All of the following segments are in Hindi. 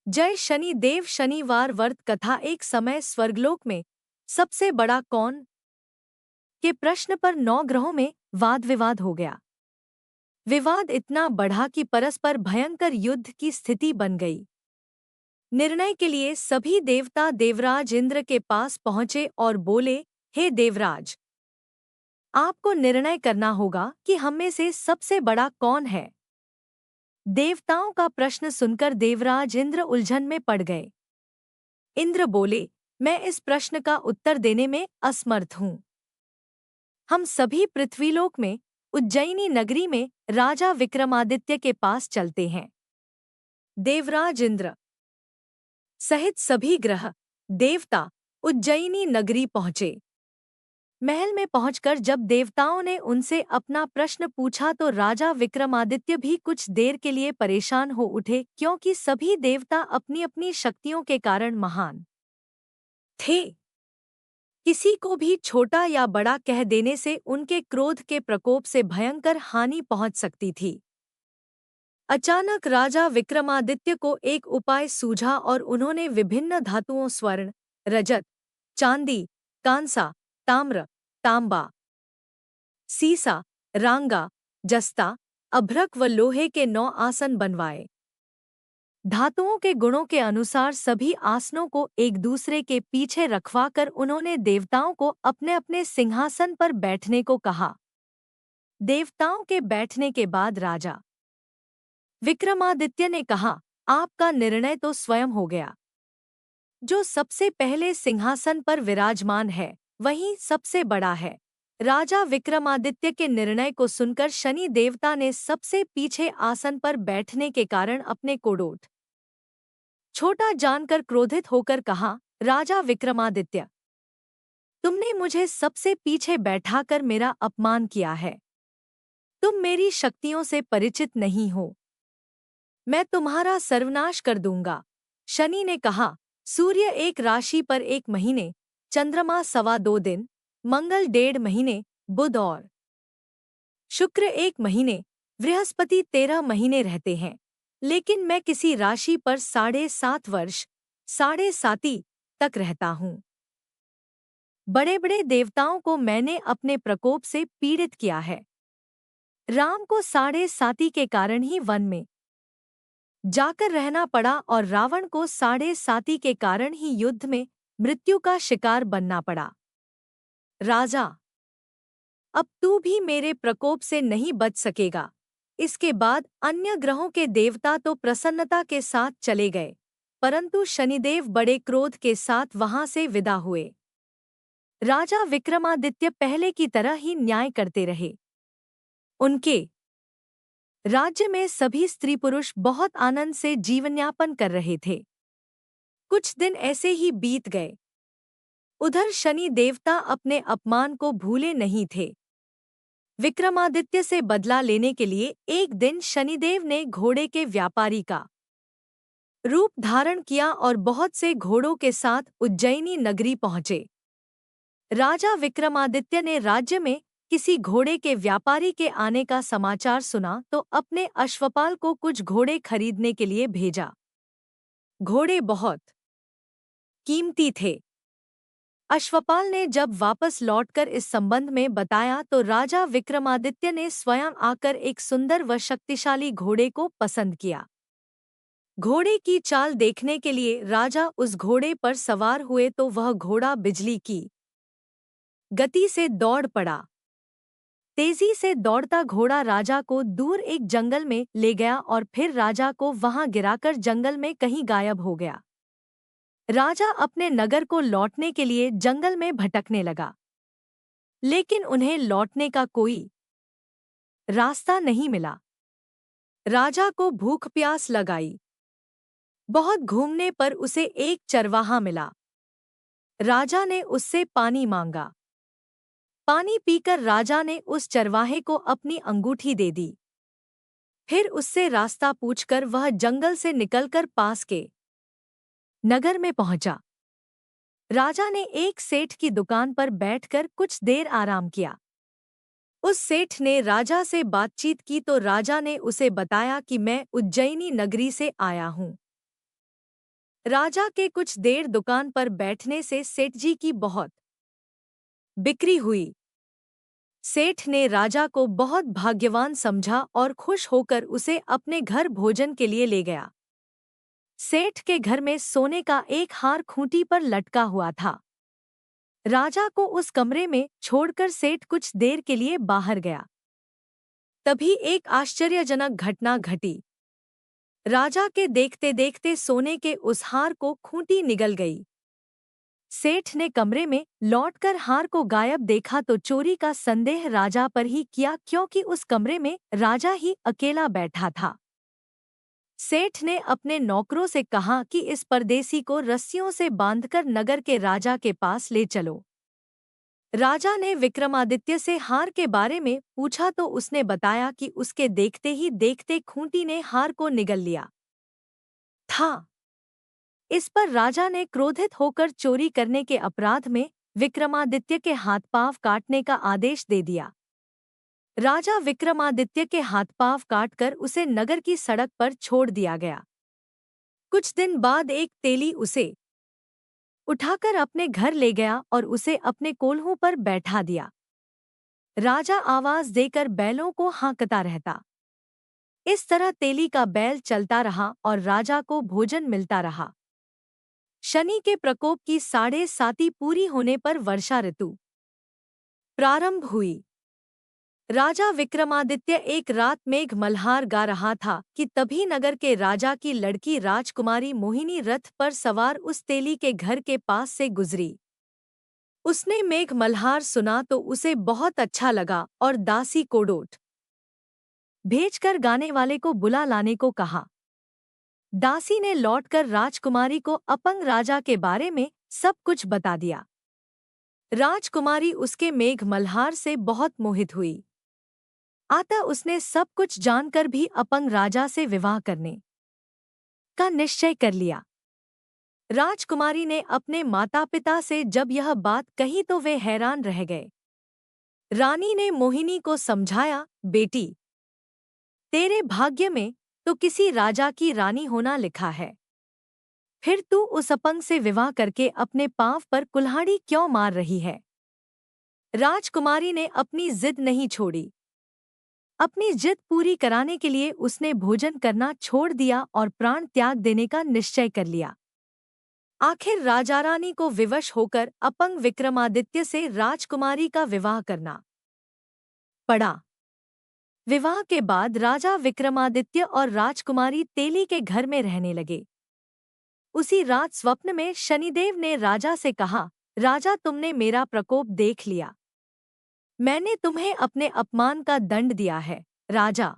जय शनि देव। शनिवार व्रत कथा। एक समय स्वर्गलोक में सबसे बड़ा कौन के प्रश्न पर 9 ग्रहों में वाद विवाद हो गया। विवाद इतना बढ़ा कि परस्पर भयंकर युद्ध की स्थिति बन गई। निर्णय के लिए सभी देवता देवराज इंद्र के पास पहुंचे और बोले, हे देवराज, आपको निर्णय करना होगा कि हम में से सबसे बड़ा कौन है। देवताओं का प्रश्न सुनकर देवराज इंद्र उलझन में पड़ गए। इंद्र बोले, मैं इस प्रश्न का उत्तर देने में असमर्थ हूँ। हम सभी पृथ्वीलोक में उज्जयिनी नगरी में राजा विक्रमादित्य के पास चलते हैं। देवराज इंद्र सहित सभी ग्रह देवता उज्जयिनी नगरी पहुंचे। महल में पहुंचकर जब देवताओं ने उनसे अपना प्रश्न पूछा तो राजा विक्रमादित्य भी कुछ देर के लिए परेशान हो उठे, क्योंकि सभी देवता अपनी अपनी शक्तियों के कारण महान थे। किसी को भी छोटा या बड़ा कह देने से उनके क्रोध के प्रकोप से भयंकर हानि पहुंच सकती थी। अचानक राजा विक्रमादित्य को एक उपाय सूझा और उन्होंने विभिन्न धातुओं स्वर्ण, रजत, चांदी, कांसा, ताम्र, तांबा, सीसा, रांगा, जस्ता, अभ्रक व लोहे के 9 आसन बनवाए। धातुओं के गुणों के अनुसार सभी आसनों को एक दूसरे के पीछे रखवाकर उन्होंने देवताओं को अपने अपने सिंहासन पर बैठने को कहा। देवताओं के बैठने के बाद राजा विक्रमादित्य ने कहा, आपका निर्णय तो स्वयं हो गया। जो सबसे पहले सिंहासन पर विराजमान है वही सबसे बड़ा है। राजा विक्रमादित्य के निर्णय को सुनकर शनि देवता ने सबसे पीछे आसन पर बैठने के कारण अपने कोड़ोट छोटा जानकर क्रोधित होकर कहा, राजा विक्रमादित्य, तुमने मुझे सबसे पीछे बैठाकर मेरा अपमान किया है। तुम मेरी शक्तियों से परिचित नहीं हो। मैं तुम्हारा सर्वनाश कर दूंगा। शनि ने कहा, सूर्य एक राशि पर 1 महीने, चंद्रमा 2.25 दिन, मंगल 1.5 महीने, बुध और शुक्र 1 महीने, बृहस्पति 13 महीने रहते हैं, लेकिन मैं किसी राशि पर 7.5 वर्ष 7.5 तक रहता हूँ। बड़े बड़े देवताओं को मैंने अपने प्रकोप से पीड़ित किया है। राम को 7.5 के कारण ही वन में जाकर रहना पड़ा और रावण को 7.5 के कारण ही युद्ध में मृत्यु का शिकार बनना पड़ा। राजा, अब तू भी मेरे प्रकोप से नहीं बच सकेगा। इसके बाद अन्य ग्रहों के देवता तो प्रसन्नता के साथ चले गए, परंतु शनिदेव बड़े क्रोध के साथ वहां से विदा हुए। राजा विक्रमादित्य पहले की तरह ही न्याय करते रहे। उनके राज्य में सभी स्त्री पुरुष बहुत आनंद से जीवनयापन कर रहे थे। कुछ दिन ऐसे ही बीत गए। उधर शनि देवता अपने अपमान को भूले नहीं थे। विक्रमादित्य से बदला लेने के लिए एक दिन शनिदेव ने घोड़े के व्यापारी का रूप धारण किया और बहुत से घोड़ों के साथ उज्जयिनी नगरी पहुंचे। राजा विक्रमादित्य ने राज्य में किसी घोड़े के व्यापारी के आने का समाचार सुना तो अपने अश्वपाल को कुछ घोड़े खरीदने के लिए भेजा। घोड़े बहुत कीमती थे। अश्वपाल ने जब वापस लौटकर इस संबंध में बताया तो राजा विक्रमादित्य ने स्वयं आकर एक सुंदर व शक्तिशाली घोड़े को पसंद किया। घोड़े की चाल देखने के लिए राजा उस घोड़े पर सवार हुए तो वह घोड़ा बिजली की गति से दौड़ पड़ा। तेजी से दौड़ता घोड़ा राजा को दूर एक जंगल में ले गया और फिर राजा को वहां गिराकर जंगल में कहीं गायब हो गया। राजा अपने नगर को लौटने के लिए जंगल में भटकने लगा, लेकिन उन्हें लौटने का कोई रास्ता नहीं मिला। राजा को भूख प्यास लगाई। बहुत घूमने पर उसे एक चरवाहा मिला। राजा ने उससे पानी मांगा। पानी पीकर राजा ने उस चरवाहे को अपनी अंगूठी दे दी। फिर उससे रास्ता पूछकर वह जंगल से निकलकर पास के नगर में पहुंचा। राजा ने एक सेठ की दुकान पर बैठकर कुछ देर आराम किया। उस सेठ ने राजा से बातचीत की तो राजा ने उसे बताया कि मैं उज्जयिनी नगरी से आया हूँ। राजा के कुछ देर दुकान पर बैठने से सेठ जी की बहुत बिक्री हुई। सेठ ने राजा को बहुत भाग्यवान समझा और खुश होकर उसे अपने घर भोजन के लिए ले गया। सेठ के घर में सोने का एक हार खूंटी पर लटका हुआ था। राजा को उस कमरे में छोड़कर सेठ कुछ देर के लिए बाहर गया। तभी एक आश्चर्यजनक घटना घटी। राजा के देखते देखते सोने के उस हार को खूंटी निगल गई। सेठ ने कमरे में लौटकर हार को गायब देखा तो चोरी का संदेह राजा पर ही किया, क्योंकि उस कमरे में राजा ही अकेला बैठा था। सेठ ने अपने नौकरों से कहा कि इस परदेसी को रस्सियों से बांधकर नगर के राजा के पास ले चलो। राजा ने विक्रमादित्य से हार के बारे में पूछा तो उसने बताया कि उसके देखते ही देखते खूंटी ने हार को निगल लिया था। इस पर राजा ने क्रोधित होकर चोरी करने के अपराध में विक्रमादित्य के हाथ पांव काटने का आदेश दे दिया। राजा विक्रमादित्य के हाथ पांव काटकर उसे नगर की सड़क पर छोड़ दिया गया। कुछ दिन बाद एक तेली उसे उठाकर अपने घर ले गया और उसे अपने कोल्हू पर बैठा दिया। राजा आवाज देकर बैलों को हाँकता रहता। इस तरह तेली का बैल चलता रहा और राजा को भोजन मिलता रहा। शनि के प्रकोप की 7.5 पूरी होने पर वर्षा ऋतु प्रारंभ हुई। राजा विक्रमादित्य एक रात मेघ मल्हार गा रहा था कि तभी नगर के राजा की लड़की राजकुमारी मोहिनी रथ पर सवार उस तेली के घर के पास से गुजरी। उसने मेघ मल्हार सुना तो उसे बहुत अच्छा लगा और दासी को डोट भेजकर गाने वाले को बुला लाने को कहा। दासी ने लौटकर राजकुमारी को अपंग राजा के बारे में सब कुछ बता दिया। राजकुमारी उसके मेघ मल्हार से बहुत मोहित हुई। अतः उसने सब कुछ जानकर भी अपंग राजा से विवाह करने का निश्चय कर लिया। राजकुमारी ने अपने माता पिता से जब यह बात कही तो वे हैरान रह गए। रानी ने मोहिनी को समझाया, बेटी, तेरे भाग्य में तो किसी राजा की रानी होना लिखा है, फिर तू उस अपंग से विवाह करके अपने पांव पर कुल्हाड़ी क्यों मार रही है? राजकुमारी ने अपनी जिद नहीं छोड़ी। अपनी जिद पूरी कराने के लिए उसने भोजन करना छोड़ दिया और प्राण त्याग देने का निश्चय कर लिया। आखिर राजा रानी को विवश होकर अपंग विक्रमादित्य से राजकुमारी का विवाह करना पड़ा। विवाह के बाद राजा विक्रमादित्य और राजकुमारी तेली के घर में रहने लगे। उसी रात स्वप्न में शनिदेव ने राजा से कहा, राजा, तुमने मेरा प्रकोप देख लिया। मैंने तुम्हें अपने अपमान का दंड दिया है। राजा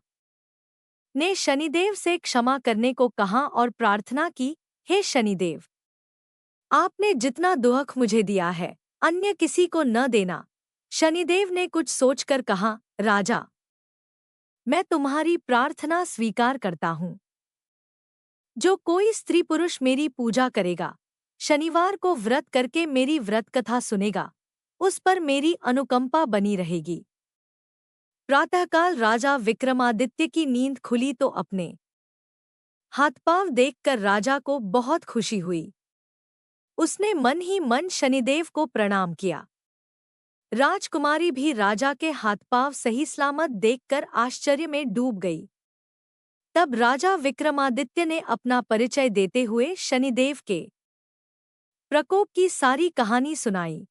ने शनिदेव से क्षमा करने को कहा और प्रार्थना की, हे शनिदेव, आपने जितना दुख मुझे दिया है अन्य किसी को न देना। शनिदेव ने कुछ सोचकर कहा, राजा, मैं तुम्हारी प्रार्थना स्वीकार करता हूँ। जो कोई स्त्री पुरुष मेरी पूजा करेगा, शनिवार को व्रत करके मेरी व्रत कथा सुनेगा, उस पर मेरी अनुकंपा बनी रहेगी। प्रातःकाल राजा विक्रमादित्य की नींद खुली तो अपने हाथ-पांव देखकर राजा को बहुत खुशी हुई। उसने मन ही मन शनिदेव को प्रणाम किया। राजकुमारी भी राजा के हाथ-पांव सही सलामत देखकर आश्चर्य में डूब गई। तब राजा विक्रमादित्य ने अपना परिचय देते हुए शनिदेव के प्रकोप की सारी कहानी सुनाई।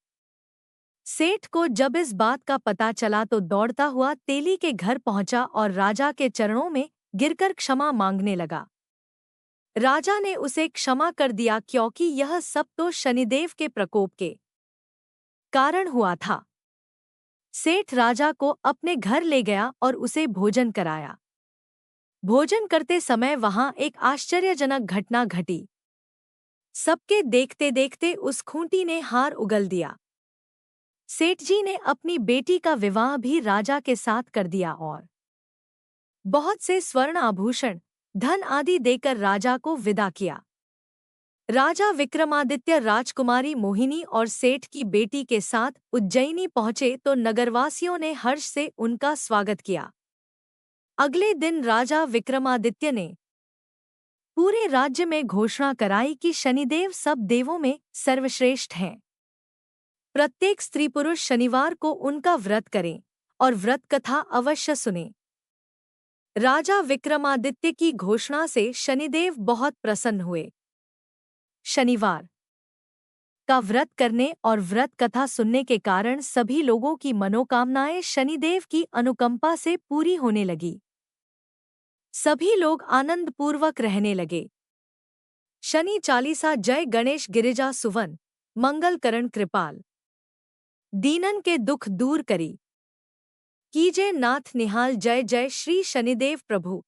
सेठ को जब इस बात का पता चला तो दौड़ता हुआ तेली के घर पहुंचा और राजा के चरणों में गिरकर क्षमा मांगने लगा। राजा ने उसे क्षमा कर दिया, क्योंकि यह सब तो शनिदेव के प्रकोप के कारण हुआ था। सेठ राजा को अपने घर ले गया और उसे भोजन कराया। भोजन करते समय वहां एक आश्चर्यजनक घटना घटी। सबके देखते देखते उस खूंटी ने हार उगल दिया। सेठ जी ने अपनी बेटी का विवाह भी राजा के साथ कर दिया और बहुत से स्वर्ण आभूषण, धन आदि देकर राजा को विदा किया। राजा विक्रमादित्य राजकुमारी मोहिनी और सेठ की बेटी के साथ उज्जैनी पहुंचे तो नगरवासियों ने हर्ष से उनका स्वागत किया। अगले दिन राजा विक्रमादित्य ने पूरे राज्य में घोषणा कराई कि शनिदेव सब देवों में सर्वश्रेष्ठ हैं। प्रत्येक स्त्री पुरुष शनिवार को उनका व्रत करें और व्रत कथा अवश्य सुनें। राजा विक्रमादित्य की घोषणा से शनिदेव बहुत प्रसन्न हुए। शनिवार का व्रत करने और व्रत कथा सुनने के कारण सभी लोगों की मनोकामनाएं शनिदेव की अनुकंपा से पूरी होने लगी। सभी लोग आनंदपूर्वक रहने लगे। शनि चालीसा। जय गणेश गिरिजा सुवन मंगल करण कृपाल, दीनन के दुख दूर करी, कीजे नाथ निहाल। जय जय श्री शनिदेव प्रभु,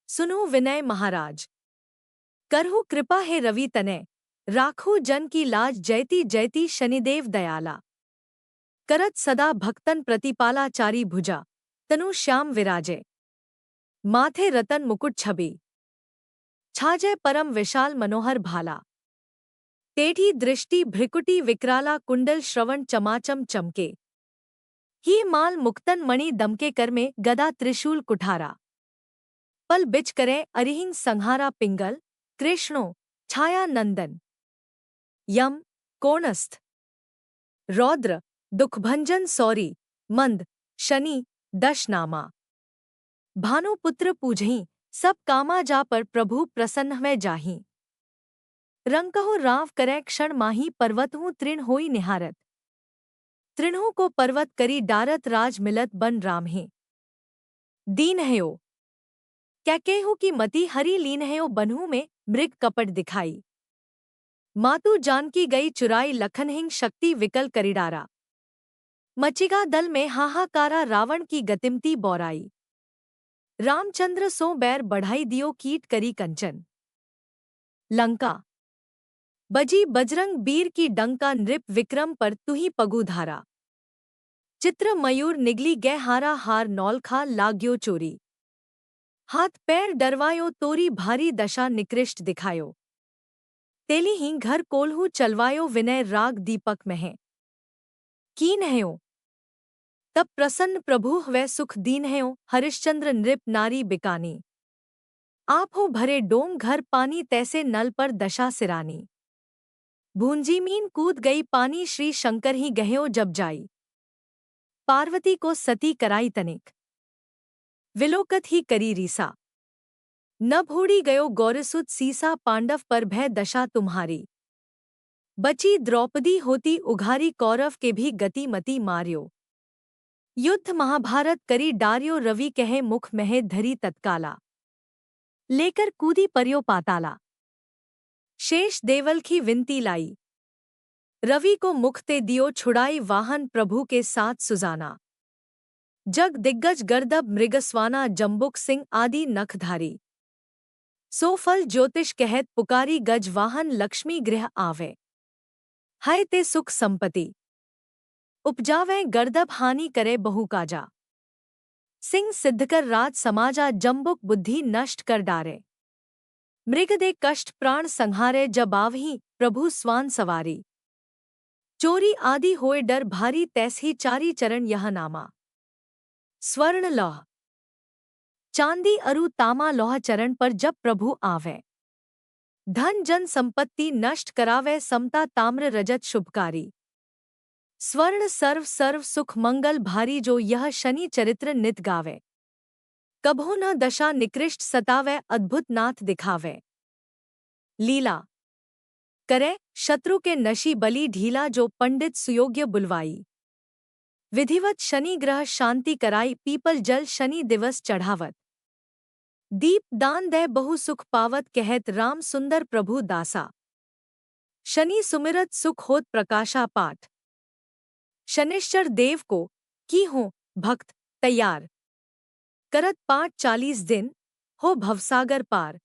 सुनो विनय महाराज, करहु कृपा है रवि तनय, राखो जन की लाज। जयति जयति शनिदेव दयाला, करत सदा भक्तन प्रतिपाला। चारी भुजा तनु श्याम विराजे, माथे रतन मुकुट छबी, छाजय परम विशाल मनोहर भाला। टेढ़ी दृष्टि भ्रिकुटी विकराला, कुंडल श्रवण चमाचम चमके, ही माल मुक्तन मणि दमके। कर में गदा त्रिशूल कुठारा, पल बिच करे अरिहिंग संहारा। पिंगल कृष्णो छाया नंदन, यम कोणस्थ रौद्र दुखभंजन। सौरी मंद शनि दशनामा, भानुपुत्र पूजहीं सब कामा। जा पर प्रभु प्रसन्न में जाहीं, रंकहो राव करे क्षण माही। पर्वत हूँ तृण होई निहारत, तृणों को पर्वत करी डारत। राज मिलत बन राम है दीन हयो, कैकेहू की मति हरी लीन हयो। बनहू में मृग कपट दिखाई, मातु जानकी गई चुराई। लखनहिंग शक्ति विकल करिडारा, मचिगा दल में हाहाकारा। रावण की गतिमती बौराई, रामचंद्र सो बैर बढ़ाई। दियो कीट करी कंचन लंका, बजी बजरंग बीर की डंका। नृप विक्रम पर तुही पगुधारा, चित्र मयूर निगली गै हारा। हार नौलखा लाग्यो चोरी, हाथ पैर डरवायो। तोरी भारी दशा निकृष्ट दिखायो, तेली ही घर कोल्हू चलवायो। विनय राग दीपक मह कीन हयो, तब प्रसन्न प्रभु वै सुख दीन हयो। हरिश्चंद्र नृप नारी बिकानी, आप हो भरे डोम घर पानी। तैसे नल पर दशा सिरानी, भूंजी मीन कूद गई पानी। श्री शंकर ही गहयो जब जाई, पार्वती को सती कराई तनिक। विलोकत ही करी रीसा, न भूड़ी गयो गौरसुत सीसा। पांडव पर भय दशा तुम्हारी, बची द्रौपदी होती उघारी। कौरव के भी गति मति मार्यो, युद्ध महाभारत करी डार्यो। रवि कहे मुख मह धरी तत्काला, लेकर कूदी पर्यो पाताला। शेष देवल की विनती लाई, रवि को मुखते दियो छुड़ाई। वाहन प्रभु के साथ सुजाना, जग दिग्गज गर्दब मृगस्वाना। जम्बुक सिंह आदि नखधारी, सोफल ज्योतिष कहत पुकारी। गज वाहन लक्ष्मी गृह आवे, हाय ते सुख संपत्ति। उपजावे गर्दब हानि करे बहु काजा, सिंह सिद्धकर राज समाजा। जम्बुक बुद्धि नष्ट कर डारे, मृग दे कष्ट प्राण संहारे। जब आवही प्रभु स्वान सवारी, चोरी आदि होए डर भारी। तैसही चारी चरण यह नामा, स्वर्ण लौह चांदी अरु तामा। लौह चरण पर जब प्रभु आवे, धन जन संपत्ति नष्ट करावे। समता ताम्र रजत शुभकारी, स्वर्ण सर्व सर्व सुख मंगल भारी। जो यह शनि चरित्र नित गावे, कभो न दशा निकृष्ट सतावे। अद्भुत नाथ दिखावे, लीला करे शत्रु के नशी। बलि ढीला जो पंडित सुयोग्य बुलवाई, विधिवत शनि ग्रह शांति कराई। पीपल जल शनि दिवस चढ़ावत, दीप दान दे बहु सुख पावत। कहत राम सुंदर प्रभु दासा, शनि सुमिरत सुख होत प्रकाशा। पाठ शनिश्चर देव को की हो भक्त तैयार, करत पाठ 40 दिन हो भवसागर पार।